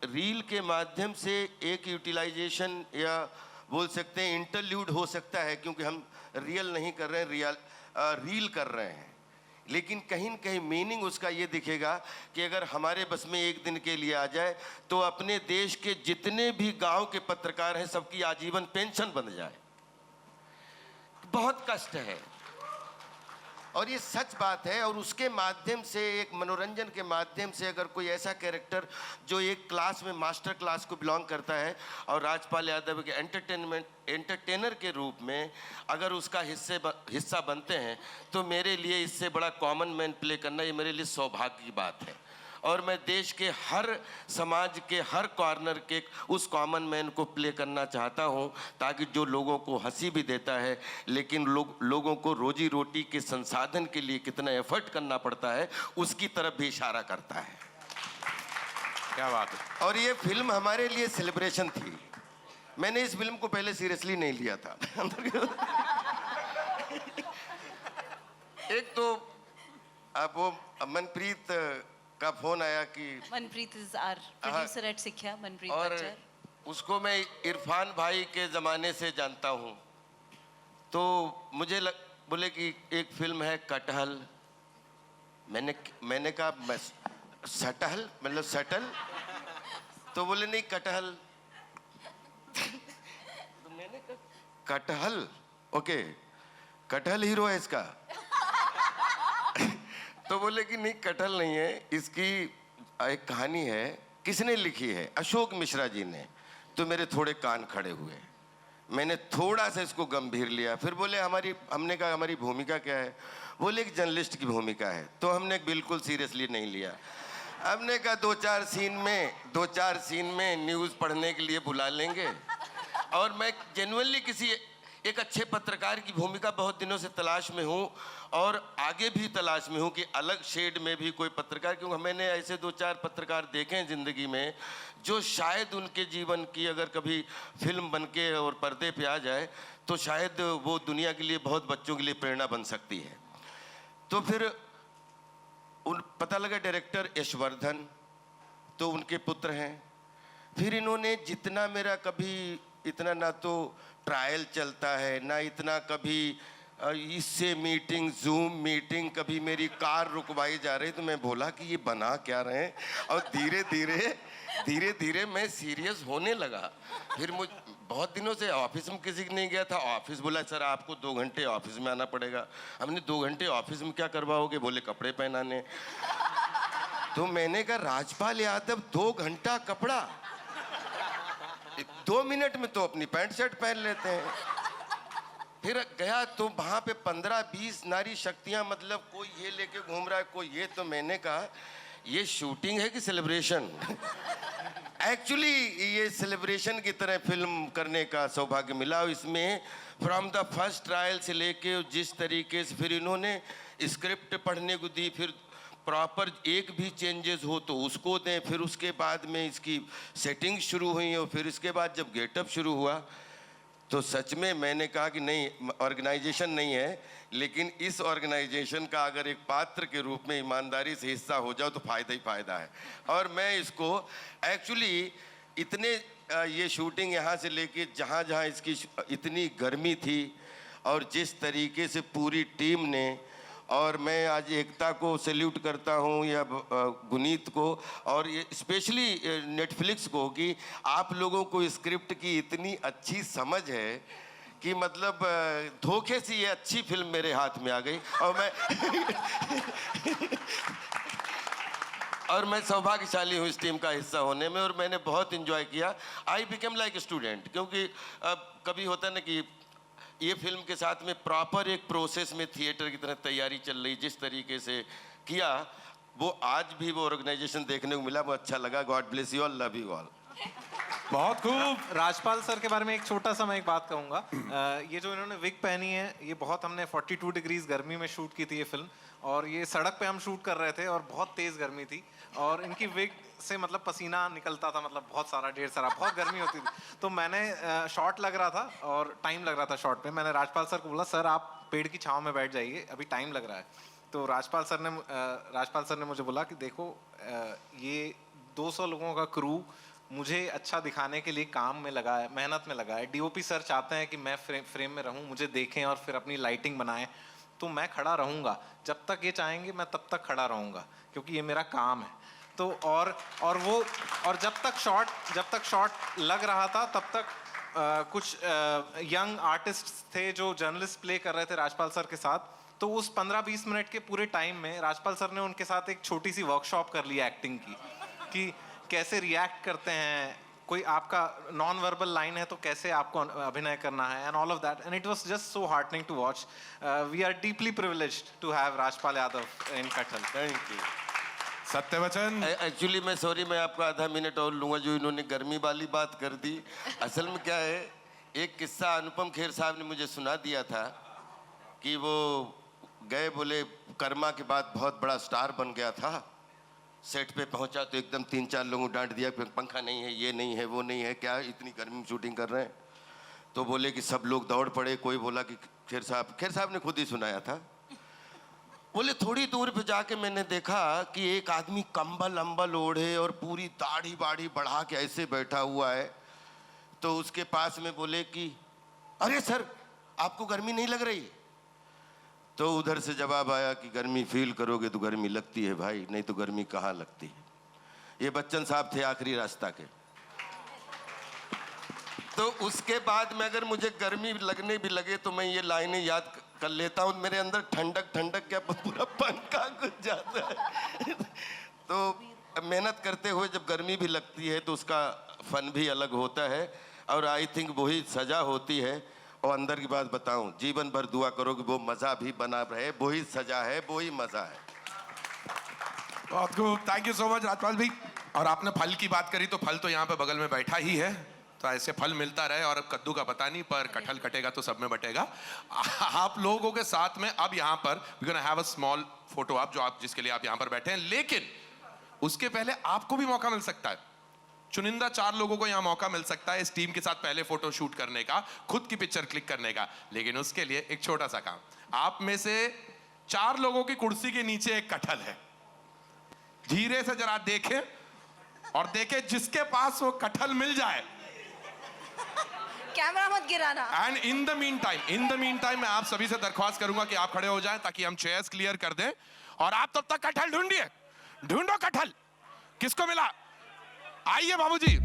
रील के माध्यम से एक यूटिलाइजेशन या बोल सकते हैं इंटरल्यूड हो सकता है, क्योंकि हम रियल नहीं कर रहे हैं, रील कर रहे हैं। लेकिन कहीं न कहीं मीनिंग उसका ये दिखेगा कि अगर हमारे बस में एक दिन के लिए आ जाए तो अपने देश के जितने भी गांव के पत्रकार हैं सबकी आजीवन पेंशन बन जाए। बहुत कष्ट है और ये सच बात है। और उसके माध्यम से, एक मनोरंजन के माध्यम से, अगर कोई ऐसा कैरेक्टर जो एक क्लास में मास्टर क्लास को बिलोंग करता है और राजपाल यादव के एंटरटेनर के रूप में अगर उसका हिस्सा बनते हैं, तो मेरे लिए इससे बड़ा कॉमन मैन प्ले करना ये मेरे लिए सौभाग्य की बात है। और मैं देश के हर समाज के हर कॉर्नर के उस कॉमन मैन को प्ले करना चाहता हूं, ताकि जो लोगों को हंसी भी देता है लेकिन लोगों को रोजी रोटी के संसाधन के लिए कितना एफर्ट करना पड़ता है उसकी तरफ भी इशारा करता है। क्या बात है। और ये फिल्म हमारे लिए सेलिब्रेशन थी। मैंने इस फिल्म को पहले सीरियसली नहीं लिया था। एक तो अब वो मनप्रीत का फोन आया कि Manpreet is our producer at Sikhya, Manpreet और बच्चर। उसको मैं इरफान भाई के ज़माने से जानता हूँ, तो मुझे बोले कि एक फिल्म है कटहल। मैंने कहा सटहल मतलब सटल, तो बोले नहीं कटहल। तो मैंने कहा कटहल, ओके कटहल हीरो है इसका। तो बोले कि नहीं कटहल नहीं है, इसकी एक कहानी है। किसने लिखी है? अशोक मिश्रा जी ने। तो मेरे थोड़े कान खड़े हुए, मैंने थोड़ा सा इसको गंभीर लिया। फिर बोले हमने कहा हमारी भूमिका क्या है? बोले एक जर्नलिस्ट की भूमिका है। तो हमने बिल्कुल सीरियसली नहीं लिया। हमने कहा 2-4 सीन में न्यूज़ पढ़ने के लिए बुला लेंगे। और मैं जेन्युइनली किसी एक अच्छे पत्रकार की भूमिका बहुत दिनों से तलाश में हूँ, और आगे भी तलाश में हूँ कि अलग शेड में भी कोई पत्रकार, क्योंकि मैंने ऐसे 2-4 पत्रकार देखे हैं ज़िंदगी में जो शायद उनके जीवन की अगर कभी फिल्म बनके और पर्दे पे आ जाए तो शायद वो दुनिया के लिए, बहुत बच्चों के लिए प्रेरणा बन सकती है। तो फिर पता लगा डायरेक्टर यशवर्धन, तो उनके पुत्र हैं। फिर इन्होंने जितना मेरा कभी इतना ना तो ट्रायल चलता है ना इतना कभी इससे मीटिंग, जूम मीटिंग, कभी मेरी कार रुकवाई जा रही, तो मैं बोला कि ये बना क्या रहे हैं। और धीरे धीरे मैं सीरियस होने लगा। फिर मुझ बहुत दिनों से ऑफिस में किसी के नहीं गया था। ऑफिस बोला सर आपको 2 घंटे ऑफिस में आना पड़ेगा। हमने 2 घंटे ऑफिस में क्या करवाओगे? बोले कपड़े पहनाने। तो मैंने कहा राजपाल यादव 2 घंटा कपड़ा, 2 मिनट में तो अपनी पैंट शर्ट पहन लेते हैं। फिर गया तो वहाँ पे 15-20 नारी शक्तियाँ, मतलब कोई ये लेके घूम रहा है, कोई ये। तो मैंने कहा ये शूटिंग है कि सेलिब्रेशन? एक्चुअली ये सेलिब्रेशन की तरह फिल्म करने का सौभाग्य मिला। इसमें फ्रॉम द फर्स्ट ट्रायल से लेके जिस तरीके से फिर इन्होंने स्क्रिप्ट पढ़ने को दी, फिर प्रॉपर एक भी चेंजेस हो तो उसको दें, फिर उसके बाद में इसकी सेटिंग शुरू हुई और फिर इसके बाद जब गेटअप शुरू हुआ तो सच में मैंने कहा कि नहीं, ऑर्गेनाइजेशन नहीं है, लेकिन इस ऑर्गेनाइजेशन का अगर एक पात्र के रूप में ईमानदारी से हिस्सा हो जाओ तो फ़ायदा ही फ़ायदा है। और मैं इसको एक्चुअली इतने ये शूटिंग यहाँ से लेके जहाँ जहाँ इसकी इतनी गर्मी थी और जिस तरीके से पूरी टीम ने, और मैं आज एकता को सैल्यूट करता हूँ या गुनीत को, और ये स्पेशली नेटफ्लिक्स को कि आप लोगों को स्क्रिप्ट की इतनी अच्छी समझ है कि मतलब धोखे से ये अच्छी फिल्म मेरे हाथ में आ गई। और मैं सौभाग्यशाली हूँ इस टीम का हिस्सा होने में, और मैंने बहुत इन्जॉय किया। आई बिकेम लाइक स्टूडेंट, क्योंकि कभी होता है ना कि ये फिल्म के साथ में प्रॉपर एक प्रोसेस में थिएटर की तरह तैयारी चल रही, जिस तरीके से किया वो आज भी वो ऑर्गेनाइजेशन देखने को मिला, वो अच्छा लगा। God bless you all, love you all. बहुत खूब। राजपाल सर के बारे में एक छोटा सा मैं एक बात कहूँगा। ये जो इन्होंने विग पहनी है, ये बहुत हमने 42 डिग्रीज गर्मी में शूट की थी ये फिल्म, और ये सड़क पे हम शूट कर रहे थे और बहुत तेज़ गर्मी थी, और इनकी विग से मतलब पसीना निकलता था, मतलब बहुत सारा, ढेर सारा, बहुत गर्मी होती थी। तो मैंने शॉट लग रहा था और टाइम लग रहा था शॉट पे, मैंने राजपाल सर को बोला, सर आप पेड़ की छाँव में बैठ जाइए, अभी टाइम लग रहा है। तो राजपाल सर ने मुझे बोला कि देखो ये 200 लोगों का क्रू मुझे अच्छा दिखाने के लिए काम में लगा है, मेहनत में लगा है। डीओपी सर चाहते हैं कि मैं फ्रेम में रहूं, मुझे देखें और फिर अपनी लाइटिंग बनाएं, तो मैं खड़ा रहूंगा जब तक ये चाहेंगे, मैं तब तक खड़ा रहूंगा, क्योंकि ये मेरा काम है। तो और जब तक शॉट लग रहा था तब तक कुछ यंग आर्टिस्ट थे जो जर्नलिस्ट प्ले कर रहे थे राजपाल सर के साथ। तो उस 15-20 मिनट के पूरे टाइम में राजपाल सर ने उनके साथ एक छोटी सी वर्कशॉप कर ली एक्टिंग की, कि कैसे रिएक्ट करते हैं, कोई आपका नॉन वर्बल लाइन है तो कैसे आपको अभिनय करना है, and all of that, and it was just so heartening to watch. We are deeply privileged to have Rajpal Yadav in Kathal. Thank you. सत्यवचन। एक्चुअली मैं सॉरी, मैं आपका आधा मिनट और लूँगा, जो इन्होंने गर्मी वाली बात कर दी। असल में क्या है, एक किस्सा अनुपम खेर साहब ने मुझे सुना दिया था कि वो गए, बोले कर्मा के बाद बहुत बड़ा स्टार बन गया था, सेट पे पहुंचा तो एकदम 3-4 लोगों डांट दिया, पंखा नहीं है, ये नहीं है, वो नहीं है, क्या इतनी गर्मी में शूटिंग कर रहे हैं। तो बोले कि सब लोग दौड़ पड़े, कोई बोला कि खेर साहब ने खुद ही सुनाया था, बोले थोड़ी दूर पे जाके मैंने देखा कि एक आदमी कंबल अंबल ओढ़े और पूरी दाढ़ी बाढ़ी बढ़ा के ऐसे बैठा हुआ है। तो उसके पास में बोले कि अरे सर आपको गर्मी नहीं लग रही? तो उधर से जवाब आया कि गर्मी फील करोगे तो गर्मी लगती है भाई, नहीं तो गर्मी कहाँ लगती है। ये बच्चन साहब थे आखिरी रास्ता के। तो उसके बाद में अगर मुझे गर्मी लगने भी लगे तो मैं ये लाइनें याद कर लेता हूँ, मेरे अंदर ठंडक क्या पूरा पंखा घुस जाता है। तो मेहनत करते हुए जब गर्मी भी लगती है तो उसका फन भी अलग होता है, और आई थिंक वही सजा होती है। और अंदर की बात बताऊं, जीवन भर दुआ करो कि वो मज़ा भी बना रहे, वही सजा है, वही मज़ा है। बहुत खूब, thank you so much Rajpal भाई। और आपने फल की बात करी तो फल तो यहाँ पे बगल में बैठा ही है, तो ऐसे फल मिलता रहे। और कद्दू का पता नहीं, पर कटहल कटेगा तो सब में बटेगा। आप लोगों के साथ में अब यहाँ पर we gonna have a small photo आप, जो आप जिसके लिए आप यहाँ पर बैठे हैं, लेकिन उसके पहले आपको भी मौका मिल सकता है। चुनिंदा 4 लोगों को यहां मौका मिल सकता है इस टीम के साथ पहले फोटो शूट करने का, खुद की पिक्चर क्लिक करने का। लेकिन उसके लिए एक छोटा सा काम, आप में से 4 लोगों की कुर्सी के नीचे एक कटहल है, धीरे से जरा देखें और देखें जिसके पास वो कटहल मिल जाए, कैमरा मत गिराना। And in the mean time मैं आप सभी से दरख्वास्त करूंगा कि आप खड़े हो जाएं ताकि हम चेयर्स क्लियर कर दें, और आप तब तक कटहल ढूंढिए, ढूंढो कटहल किसको मिला। आइए बाबूजी।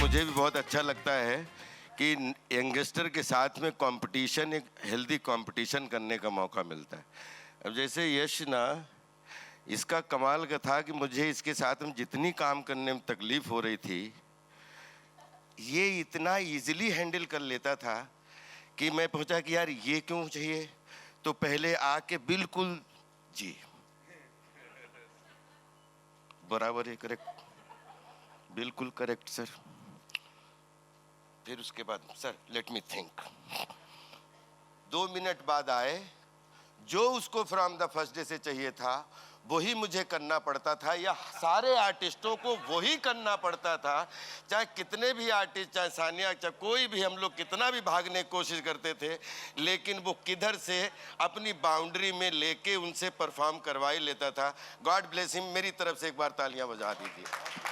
मुझे भी बहुत अच्छा लगता है कि यंगस्टर के साथ में कंपटीशन, एक हेल्दी कंपटीशन करने का मौका मिलता है। अब जैसे यश ना, इसका कमाल का था कि मुझे इसके साथ में जितनी काम करने में तकलीफ हो रही थी, ये इतना इजीली हैंडल कर लेता था कि मैं पहुंचा कि यार ये क्यों चाहिए, तो पहले आके बिल्कुल जी बराबर है, करेक्ट, बिल्कुल करेक्ट सर। फिर उसके बाद sir let me think, 2 minute बाद आए, जो उसको फ्रॉम द फर्स्ट डे से चाहिए था वही मुझे करना पड़ता था, या सारे आर्टिस्टों को वही करना पड़ता था। चाहे कितने भी आर्टिस्ट, चाहे सानिया, चाहे कोई भी, हम लोग कितना भी भागने की कोशिश करते थे, लेकिन वो किधर से अपनी बाउंड्री में लेके उनसे परफॉर्म करवा ही लेता था। गॉड ब्लेस हिम, मेरी तरफ से एक बार तालियां बजा दीजिए।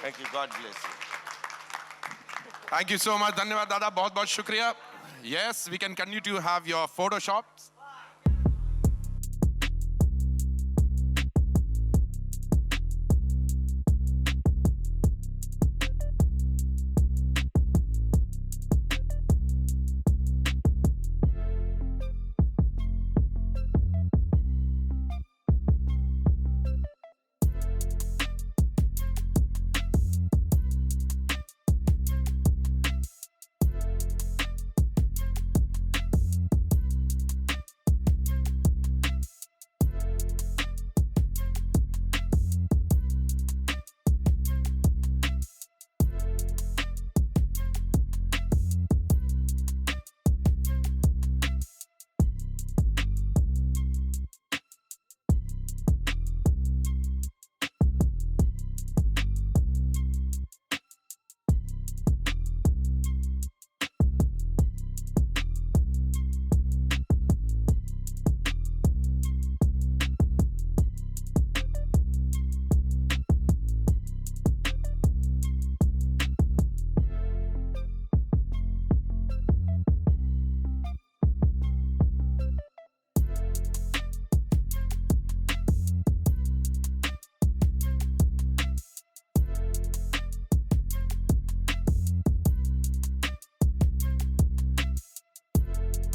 Thank you, God bless you. Thank you so much, धन्यवाद दादा, बहुत बहुत शुक्रिया। Yes, we can continue to have your Photoshops.